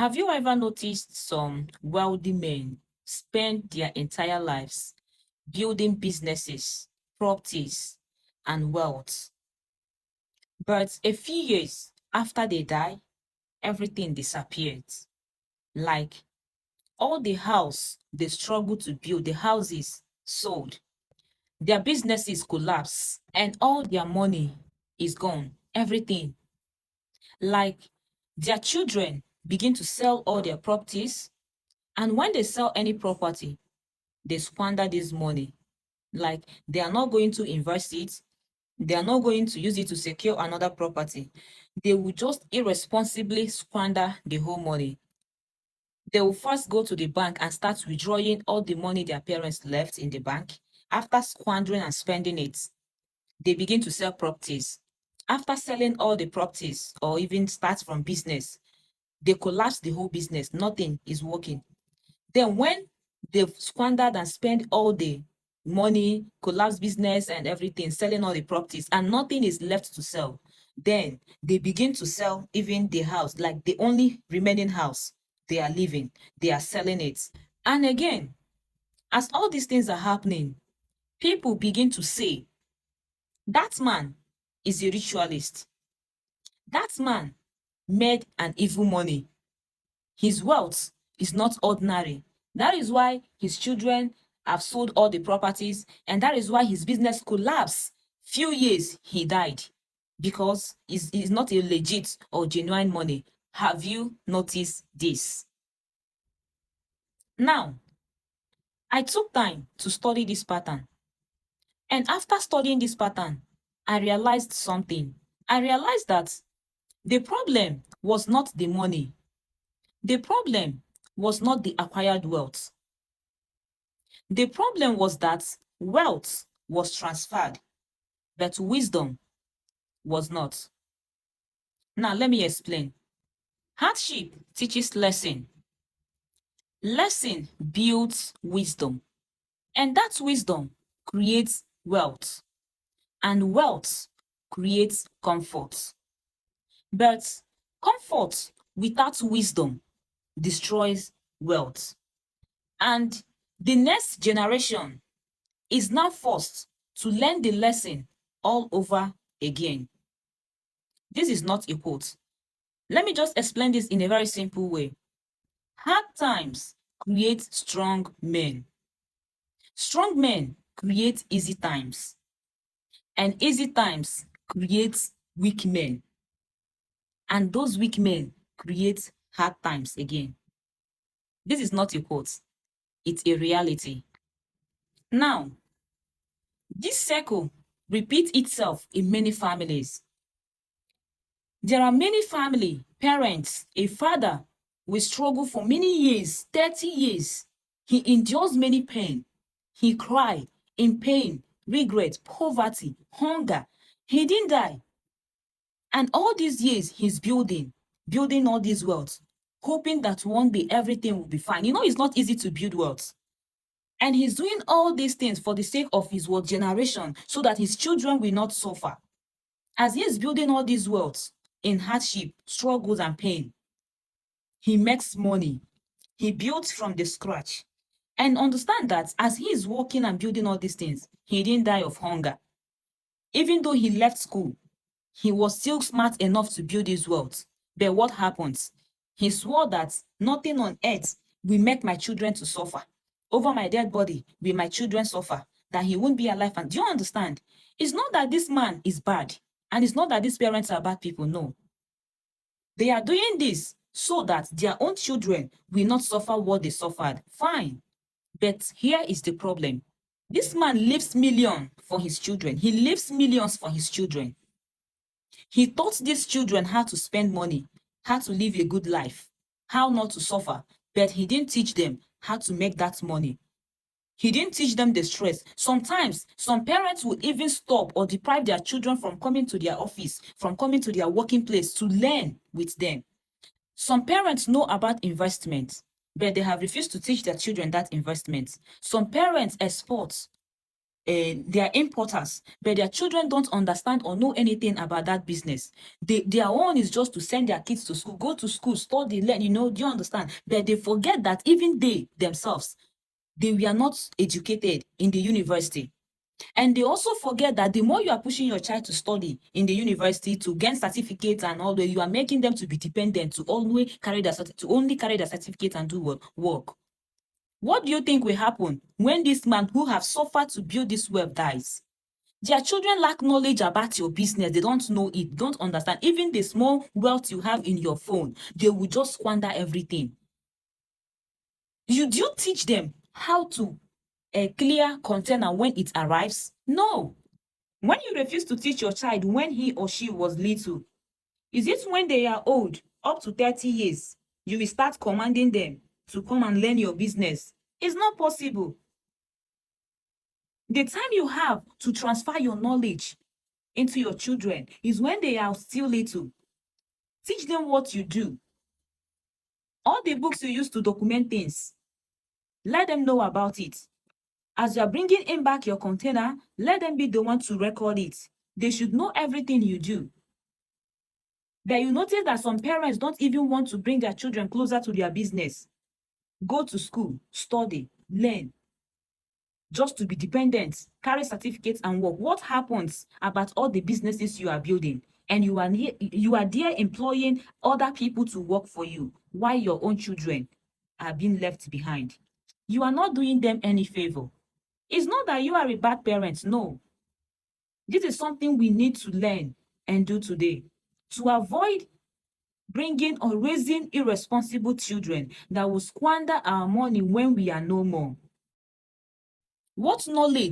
Have you ever noticed some wealthy men spend their entire lives building businesses, properties, and wealth? But a few years after they die, everything disappeared. Like all the house they struggled to build, the houses sold, their businesses collapse, and all their money is gone. Everything. Like their children begin to sell all their properties, and when they sell any property, they squander this money. Like they are not going to invest it, they are not going to use it to secure another property. They will just irresponsibly squander the whole money. They will first go to the bank and start withdrawing all the money their parents left in the bank. After squandering and spending it, they begin to sell properties. After selling all the properties or even start from business, they collapse the whole business. Nothing is working. Then when they've squandered and spent all the money, collapse business and everything, selling all the properties, and nothing is left to sell, then they begin to sell even the house, like the only remaining house they are living, they are selling it. And again, as all these things are happening, people begin to say, that man is a ritualist. That man made an evil money. His wealth is not ordinary. That is why his children have sold all the properties, and that is why his business collapsed. Few years he died because it's not a legit or genuine money. Have you noticed this? Now, I took time to study this pattern. And after studying this pattern, I realized something. I realized that the problem was not the money. The problem was not the acquired wealth. The problem was that wealth was transferred, but wisdom was not. Now, let me explain. Hardship teaches lesson. Lesson builds wisdom. And that wisdom creates wealth. And wealth creates comfort. But comfort without wisdom destroys wealth. And the next generation is now forced to learn the lesson all over again. This is not a quote. Let me just explain this in a very simple way. Hard times create strong men. Strong men create easy times. And easy times create weak men. And those weak men create hard times again. This is not a quote. It's a reality. Now, this cycle repeats itself in many families. There are many family, parents, a father will struggle for many years, 30 years. He endures many pain. He cried in pain, regret, poverty, hunger. He didn't die. And all these years, he's building all this wealth, hoping that one day everything will be fine. You know, it's not easy to build wealth. And he's doing all these things for the sake of his world generation so that his children will not suffer. As he is building all this wealth in hardship, struggles, and pain, he makes money. He builds from the scratch. And understand that as he is working and building all these things, he didn't die of hunger. Even though he left school, he was still smart enough to build his wealth. But what happens? He swore that nothing on earth will make my children to suffer. Over my dead body will my children suffer, that he won't be alive. And do you understand? It's not that this man is bad, and it's not that these parents are bad people. No. They are doing this so that their own children will not suffer what they suffered. Fine. But here is the problem. This man leaves millions for his children. He leaves millions for his children. He taught these children how to spend money, how to live a good life, how not to suffer, but he didn't teach them how to make that money. He didn't teach them the stress. Sometimes, some parents will even stop or deprive their children from coming to their office, from coming to their working place to learn with them. Some parents know about investment, but they have refused to teach their children that investment. Some parents export they are importers, but their children don't understand or know anything about that business. Their own is just to send their kids to school, go to school, study, learn, do you understand? But they forget that even they themselves, they were not educated in the university. And they also forget that the more you are pushing your child to study in the university, to gain certificates and all that, you are making them to be dependent, to only carry their certificate and do work. What do you think will happen when this man who have suffered to build this wealth dies? Their children lack knowledge about your business. They don't know it, don't understand. Even the small wealth you have in your phone, they will just squander everything. Do you teach them how to clear container when it arrives? No. When you refuse to teach your child when he or she was little, is it when they are old, up to 30 years, you will start commanding them to come and learn your business? It's not possible. The time you have to transfer your knowledge into your children is when they are still little. Teach them what you do. All the books you use to document things, let them know about it. As you are bringing in back your container, let them be the one to record it. They should know everything you do. But you notice that some parents don't even want to bring their children closer to their business. Go to school, study, learn, just to be dependent, carry certificates and work. What happens about all the businesses you are building? And you are there employing other people to work for you, while your own children are being left behind. You are not doing them any favor. It's not that you are a bad parent, no. This is something we need to learn and do today to avoid bringing or raising irresponsible children that will squander our money when we are no more. What knowledge